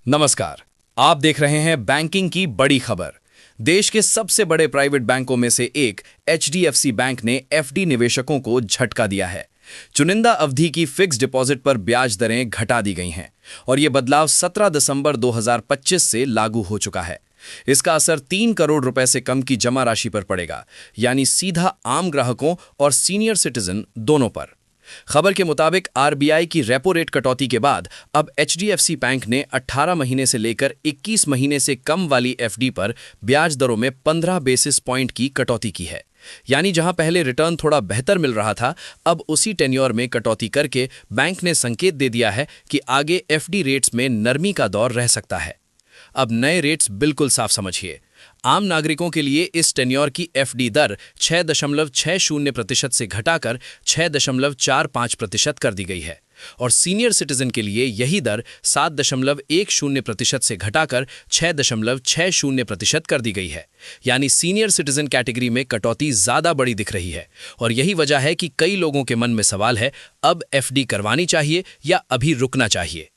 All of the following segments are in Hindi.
नमस्कार। आप देख रहे हैं बैंकिंग की बड़ी खबर। देश के सबसे बड़े प्राइवेट बैंकों में से एक एचडीएफसी बैंक ने एफडी निवेशकों को झटका दिया है। चुनिंदा अवधि की फिक्स डिपॉजिट पर ब्याज दरें घटा दी गई हैं और यह बदलाव 17 दिसंबर 2025 से लागू हो चुका है। इसका असर 3 करोड़ रुपए से कम की जमा राशि पर पड़ेगा, यानी सीधा आम ग्राहकों और सीनियर सिटीजन दोनों पर। खबर के मुताबिक आरबीआई की रेपो रेट कटौती के बाद अब एचडीएफसी बैंक ने 18 महीने से लेकर 21 महीने से कम वाली एफडी पर ब्याज दरों में 15 बेसिस पॉइंट की कटौती की है। यानी जहां पहले रिटर्न थोड़ा बेहतर मिल रहा था, अब उसी टेन्योर में कटौती करके बैंक ने संकेत दे दिया है कि आगे एफडी रेट्स में नरमी का दौर रह सकता है। अब नए रेट्स बिल्कुल साफ समझिए। आम नागरिकों के लिए इस टेन्योर की एफडी दर 6.60% से घटाकर 6.45% कर दी गई है और सीनियर सिटीजन के लिए यही दर 7.10% से घटाकर 6.60% कर दी गई है। यानी सीनियर सिटीजन कैटेगरी में कटौती ज्यादा बड़ी दिख रही है और यही वजह है कि कई लोगों के मन में सवाल है, अब एफडी करवानी चाहिए या अभी रुकना चाहिए।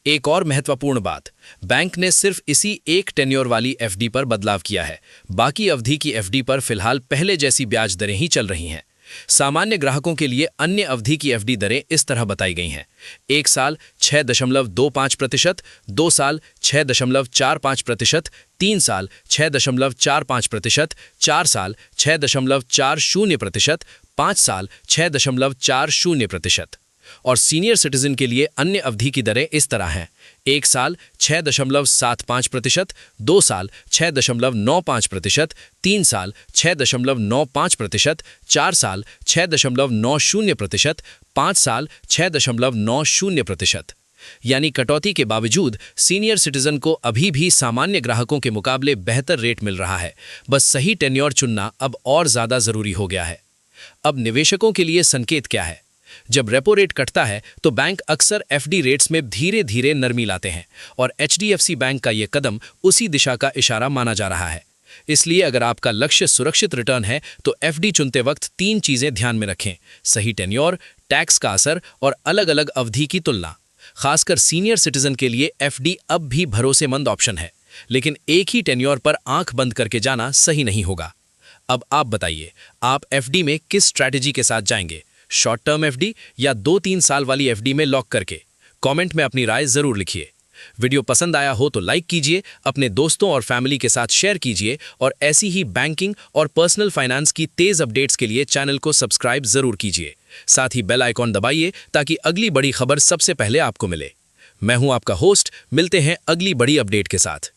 एक और महत्वपूर्ण बात, बैंक ने सिर्फ इसी एक टेन्योर वाली एफडी पर बदलाव किया है। बाकी अवधि की एफडी पर फिलहाल पहले जैसी ब्याज दरें ही चल रही हैं। सामान्य ग्राहकों के लिए अन्य अवधि की एफडी दरें इस तरह बताई गई हैं: 1 साल 6.25%, 2 साल 6.45%, 3 साल 6.45%, 4 साल 6.40%, 5 साल 6.40%। और सीनियर सिटीजन के लिए अन्य अवधि की दरें इस तरह हैं: 1 साल 6.75%, 2 साल 6.95%, 3 साल 6.95%, 4 साल 6.90%, 5 साल 6.90%। यानी कटौती के बावजूद सीनियर सिटीजन को अभी भी सामान्य ग्राहकों के मुकाबले बेहतर रेट मिल रहा है। बस सही टेन्योर चुनना अब और ज्यादा जरूरी हो गया है। अब निवेशकों के लिए संकेत क्या है? जब रेपो रेट कटता है तो बैंक अक्सर एफडी रेट्स में धीरे धीरे नरमी लाते हैं और एचडीएफसी बैंक का यह कदम उसी दिशा का इशारा माना जा रहा है। इसलिए अगर आपका लक्ष्य सुरक्षित रिटर्न है तो एफडी चुनते वक्त 3 चीजें ध्यान में रखें: सही टेन्योर, टैक्स का असर और अलग अलग अवधि की तुलना। खासकर सीनियर सिटीजन के लिए एफडी अब भी भरोसेमंद ऑप्शन है, लेकिन एक ही टेन्योर पर आंख बंद करके जाना सही नहीं होगा। अब आप बताइए, आप एफडी में किस स्ट्रैटेजी के साथ जाएंगे? शॉर्ट टर्म एफडी या 2-3 साल वाली एफडी में लॉक करके? कमेंट में अपनी राय जरूर लिखिए। वीडियो पसंद आया हो तो लाइक कीजिए, अपने दोस्तों और फैमिली के साथ शेयर कीजिए और ऐसी ही बैंकिंग और पर्सनल फाइनेंस की तेज अपडेट्स के लिए चैनल को सब्सक्राइब जरूर कीजिए। साथ ही बेल आइकॉन दबाइए ताकि अगली बड़ी खबर सबसे पहले आपको मिले। मैं हूं आपका होस्ट, मिलते हैं अगली बड़ी अपडेट के साथ।